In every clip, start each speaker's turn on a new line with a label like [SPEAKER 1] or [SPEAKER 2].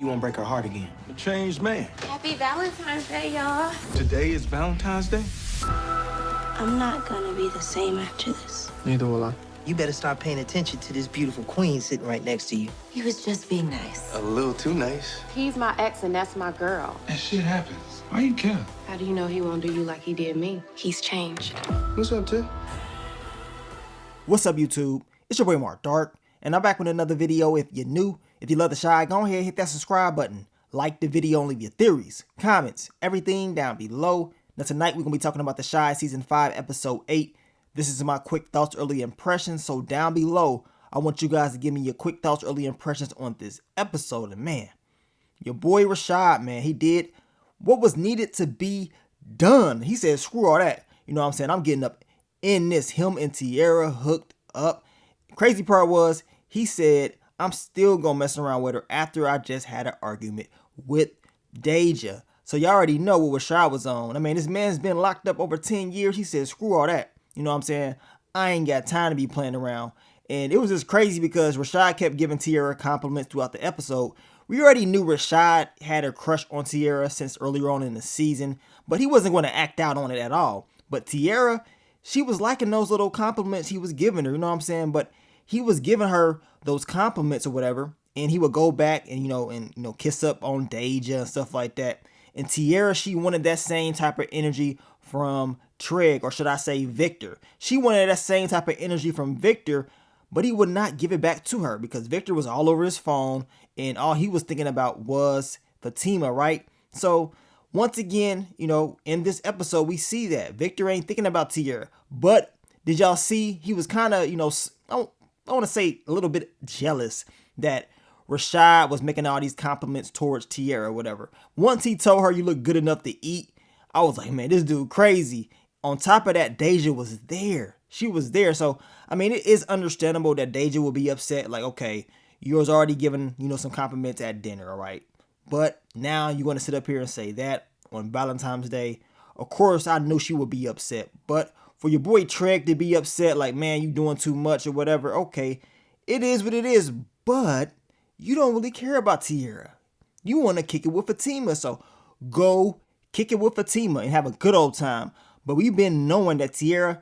[SPEAKER 1] You won't break her heart again.
[SPEAKER 2] A changed man.
[SPEAKER 3] Happy Valentine's Day, y'all.
[SPEAKER 2] Today is Valentine's Day.
[SPEAKER 3] I'm not gonna be the same after this.
[SPEAKER 2] Neither will I.
[SPEAKER 4] You better start paying attention to this beautiful queen sitting right next to you.
[SPEAKER 3] He was just being nice.
[SPEAKER 1] A little too nice.
[SPEAKER 3] He's my ex and that's my girl.
[SPEAKER 2] That shit happens. Why you care?
[SPEAKER 3] How do you know he won't do you like he did me? He's changed.
[SPEAKER 1] What's up, Tiff?
[SPEAKER 5] What's up, YouTube? It's your boy Mark Dark, and I'm back with another video. If you're new, if you love the Shy, go ahead and hit that subscribe button. Like the video and leave your theories, comments, everything down below. Now tonight we're going to be talking about the Shy Season 5, Episode 8. This is my quick thoughts, early impressions. So down below, I want you guys to give me your quick thoughts, early impressions on this episode. And man, your boy Rashad, man, he did what was needed to be done. He said, screw all that. You know what I'm saying? I'm getting up in this. Him and Tierra hooked up. Crazy part was, he said, I'm still going to mess around with her after I just had an argument with Deja. So y'all already know what Rashad was on. I mean, this man's been locked up over 10 years. He said, screw all that. You know what I'm saying? I ain't got time to be playing around. And it was just crazy because Rashad kept giving Tierra compliments throughout the episode. We already knew Rashad had a crush on Tierra since earlier on in the season, but he wasn't going to act out on it at all. But Tierra, she was liking those little compliments he was giving her, you know what I'm saying? But he was giving her those compliments or whatever, and he would go back and kiss up on Deja and stuff like that. And Tierra, she wanted that same type of energy from Treg, or should I say Victor. She wanted that same type of energy from Victor, but he would not give it back to her because Victor was all over his phone and all he was thinking about was Fatima, right? So once again, in this episode, we see that Victor ain't thinking about Tierra. But did y'all see he was kind of, I want to say a little bit jealous that Rashad was making all these compliments towards Tierra or whatever. Once he told her you look good enough to eat, I was like, man, this dude crazy. On top of that, Deja was there. She was there. So, I mean, it is understandable that Deja will be upset. Like, okay, you was already giving, some compliments at dinner, all right? But now you're going to sit up here and say that on Valentine's Day. Of course, I knew she would be upset. But for your boy Treg to be upset, like, man, you doing too much or whatever, okay, it is what it is. But you don't really care about Tierra. You want to kick it with Fatima. So go kick it with Fatima and have a good old time. But we've been knowing that Tierra,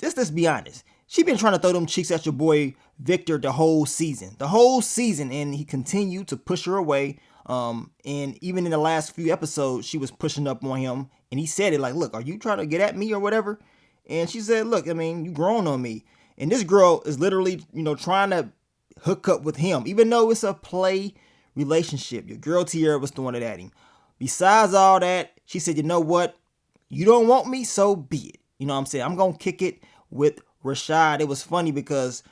[SPEAKER 5] let's be honest, she been trying to throw them cheeks at your boy Victor the whole season. And he continued to push her away. And even in the last few episodes, she was pushing up on him. And he said it like, look, are you trying to get at me or whatever? And she said, look, I mean, you grown on me. And this girl is literally, trying to hook up with him, even though it's a play relationship. Your girl Tierra was throwing it at him. Besides all that, she said, you know what? You don't want me, so be it. You know what I'm saying? I'm going to kick it with Rashad. It was funny because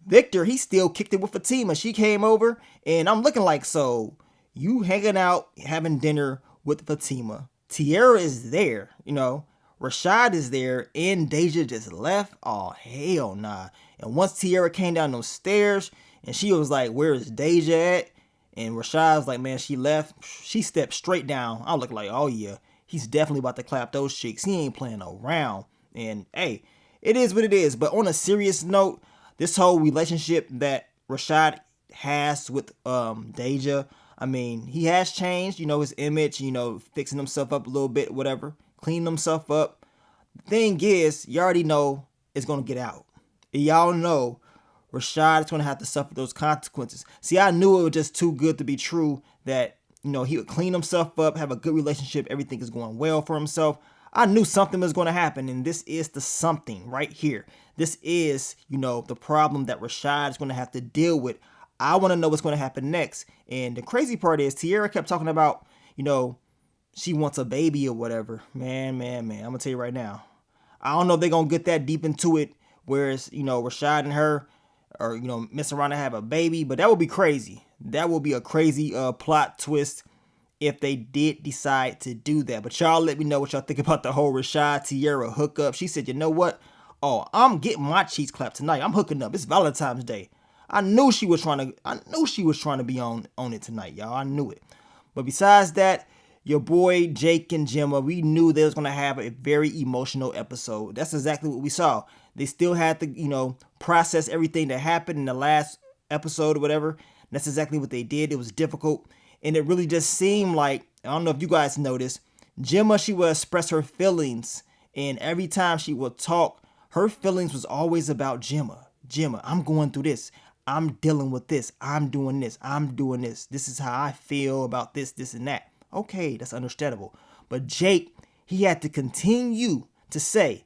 [SPEAKER 5] Victor, he still kicked it with Fatima. She came over and I'm looking like, so you hanging out, having dinner with Fatima. Tierra is there, Rashad is there and Deja just left. Oh, hell nah. And once Tierra came down those stairs and she was like, where is Deja at? And Rashad was like, man, she left. She stepped straight down. I look like, oh yeah, he's definitely about to clap those cheeks. He ain't playing around. And hey, it is what it is. But on a serious note, this whole relationship that Rashad has with Deja, I mean, he has changed, his image, fixing himself up a little bit, whatever, cleaning himself up. The thing is, you already know it's going to get out. Y'all know Rashad is going to have to suffer those consequences. See, I knew it was just too good to be true that, he would clean himself up, have a good relationship, everything is going well for himself. I knew something was going to happen, and this is the something right here. This is, the problem that Rashad is going to have to deal with. I want to know what's going to happen next. And the crazy part is Tierra kept talking about, she wants a baby or whatever. Man, I'm going to tell you right now. I don't know if they're going to get that deep into it, whereas, Rashad and her are, mess around and have a baby, but that would be crazy. That would be a crazy plot twist if they did decide to do that. But y'all let me know what y'all think about the whole Rashad Tierra hookup. She said, you know what? Oh, I'm getting my cheeks clapped tonight. I'm hooking up. It's Valentine's Day. I knew she was trying to be on it tonight, y'all. I knew it. But besides that, your boy Jake and Gemma, we knew they was going to have a very emotional episode. That's exactly what we saw. They still had to, process everything that happened in the last episode or whatever. That's exactly what they did. It was difficult. And it really just seemed like, I don't know if you guys noticed, Gemma, she would express her feelings. And every time she would talk, her feelings was always about Gemma. Gemma, I'm going through this. I'm dealing with this. I'm doing this. I'm doing this. This is how I feel about this, this, and that. Okay, that's understandable. But Jake, he had to continue to say,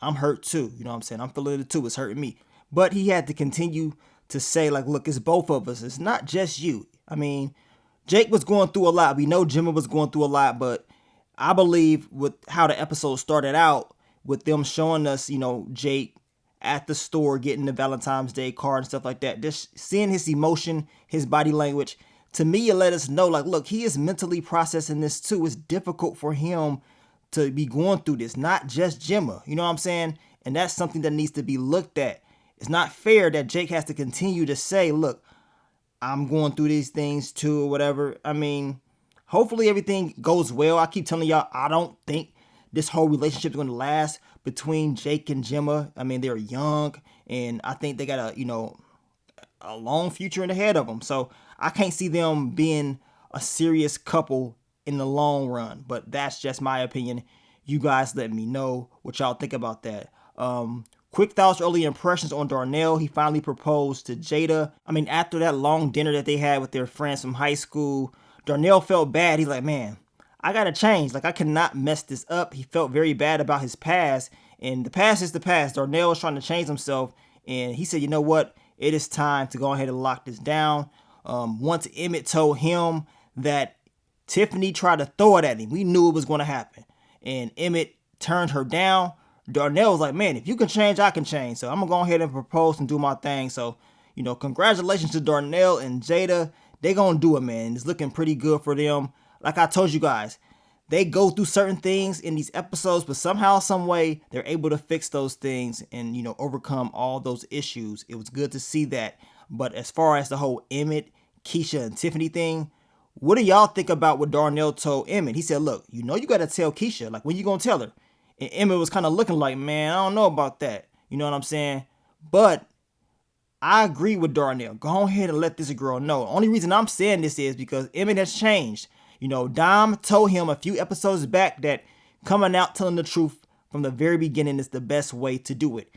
[SPEAKER 5] I'm hurt too. You know what I'm saying? I'm feeling it too. It's hurting me. But he had to continue to say, like, look, it's both of us. It's not just you. I mean, Jake was going through a lot. We know Gemma was going through a lot, but I believe with how the episode started out, with them showing us, Jake at the store getting the Valentine's Day card and stuff like that, just seeing his emotion, his body language, to me, it let us know, like, look, he is mentally processing this too. It's difficult for him to be going through this, not just Gemma. You know what I'm saying? And that's something that needs to be looked at. It's not fair that Jake has to continue to say, look, I'm going through these things too, or whatever. I mean, hopefully everything goes well. I keep telling y'all, I don't think this whole relationship is going to last between Jake and Gemma. I mean, they're young, and I think they got a long future in ahead of them. So I can't see them being a serious couple in the long run. But that's just my opinion. You guys let me know what y'all think about that. Quick thoughts, early impressions on Darnell. He finally proposed to Jada. I mean, after that long dinner that they had with their friends from high school, Darnell felt bad. He's like, man, I gotta change. Like, I cannot mess this up. He felt very bad about his past, and the past is the past. Darnell was trying to change himself, and he said, you know what? It is time to go ahead and lock this down. Once Emmett told him that Tiffany tried to throw it at him, we knew it was going to happen, and Emmett turned her down. Darnell was like, man, if you can change, I can change. So I'm going to go ahead and propose and do my thing. So, congratulations to Darnell and Jada. They going to do it, man. It's looking pretty good for them. Like I told you guys, they go through certain things in these episodes, but somehow, some way, they're able to fix those things and, overcome all those issues. It was good to see that. But as far as the whole Emmett, Keisha, and Tiffany thing, what do y'all think about what Darnell told Emmett? He said, look, you got to tell Keisha. Like, when you going to tell her? And Emmett was kind of looking like, man, I don't know about that. You know what I'm saying? But I agree with Darnell. Go ahead and let this girl know. The only reason I'm saying this is because Emmett has changed. Dom told him a few episodes back that coming out telling the truth from the very beginning is the best way to do it.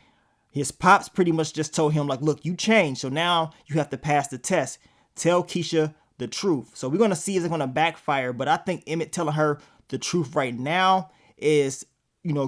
[SPEAKER 5] His pops pretty much just told him, like, look, you changed, so now you have to pass the test. Tell Keisha the truth. So we're going to see if it's going to backfire, but I think Emmett telling her the truth right now is,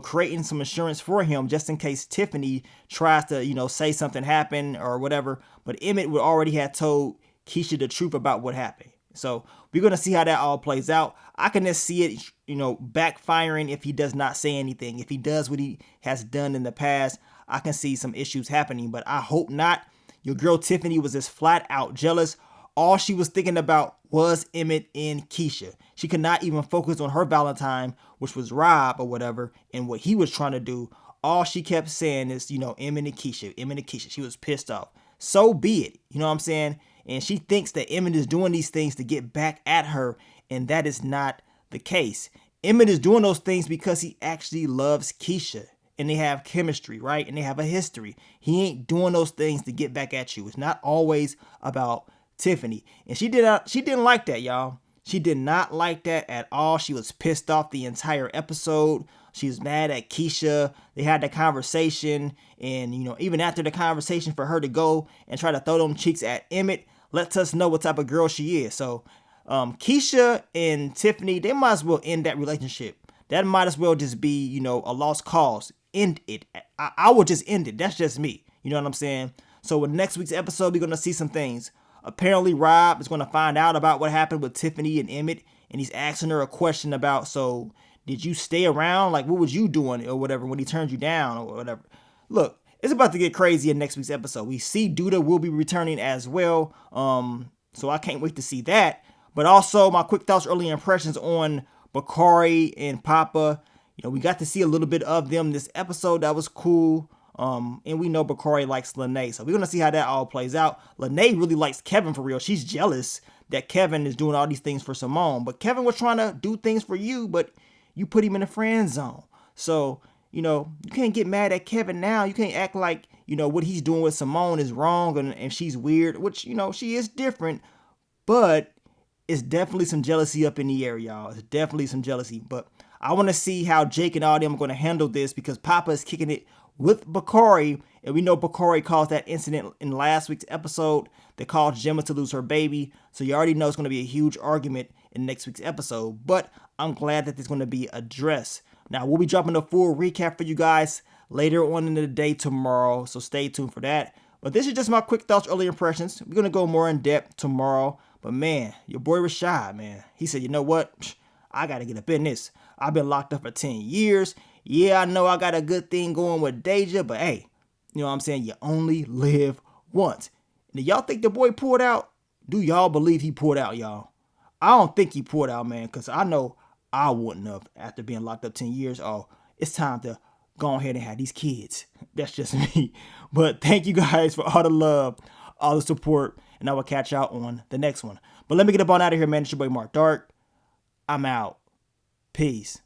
[SPEAKER 5] creating some assurance for him just in case Tiffany tries to, say something happened or whatever. But Emmett would already have told Keisha the truth about what happened. So we're going to see how that all plays out. I can just see it, backfiring if he does not say anything. If he does what he has done in the past, I can see some issues happening, but I hope not. Your girl Tiffany was just flat out jealous. All she was thinking about was Emmett and Keisha. She could not even focus on her Valentine, which was Rob or whatever, and what he was trying to do. All she kept saying is, Emmett and Keisha, Emmett and Keisha. She was pissed off. So be it. You know what I'm saying? And she thinks that Emmett is doing these things to get back at her, and that is not the case. Emmett is doing those things because he actually loves Keisha, and they have chemistry, right? And they have a history. He ain't doing those things to get back at you. It's not always about Tiffany. And she didn't like that, y'all. She did not like that at all. She was pissed off the entire episode. She was mad at Keisha. They had that conversation, and even after the conversation, for her to go and try to throw them cheeks at Emmett lets us know what type of girl she is. So Keisha and Tiffany, they might as well end that relationship. That might as well just be, a lost cause. End it. I would just end it. That's just me. You know what I'm saying? So with next week's episode, we're going to see some things. Apparently, Rob is going to find out about what happened with Tiffany and Emmett, and he's asking her a question about, so did you stay around? Like, what was you doing or whatever when he turned you down or whatever? Look, it's about to get crazy in next week's episode. We see Duda will be returning as well, so I can't wait to see that. But also, my quick thoughts, early impressions on Bakari and Papa. We got to see a little bit of them this episode. That was cool. And we know Bakari likes Lene, so we're going to see how that all plays out. Lene really likes Kevin for real. She's jealous that Kevin is doing all these things for Simone, but Kevin was trying to do things for you, but you put him in the friend zone. So, you can't get mad at Kevin now. You can't act like, what he's doing with Simone is wrong and she's weird, which, she is different, but it's definitely some jealousy up in the air, y'all. It's definitely some jealousy. But I want to see how Jake and all them are going to handle this because Papa is kicking it with Bakari. And we know Bakari caused that incident in last week's episode that caused Gemma to lose her baby. So you already know it's going to be a huge argument in next week's episode. But I'm glad that it's going to be addressed. Now, we'll be dropping a full recap for you guys later on in the day tomorrow. So stay tuned for that. But this is just my quick thoughts, early impressions. We're going to go more in depth tomorrow. But man, your boy Rashad, man, he said, you know what? I got to get up in this. I've been locked up for 10 years. Yeah, I know I got a good thing going with Deja, but hey, you know what I'm saying? You only live once. And y'all think the boy pulled out? Do y'all believe he pulled out, y'all? I don't think he pulled out, man, because I know I wouldn't have after being locked up 10 years. Oh, it's time to go ahead and have these kids. That's just me. But thank you guys for all the love, all the support, and I will catch y'all on the next one. But let me get up on out of here, man. It's your boy Mark Dark. I'm out. Peace.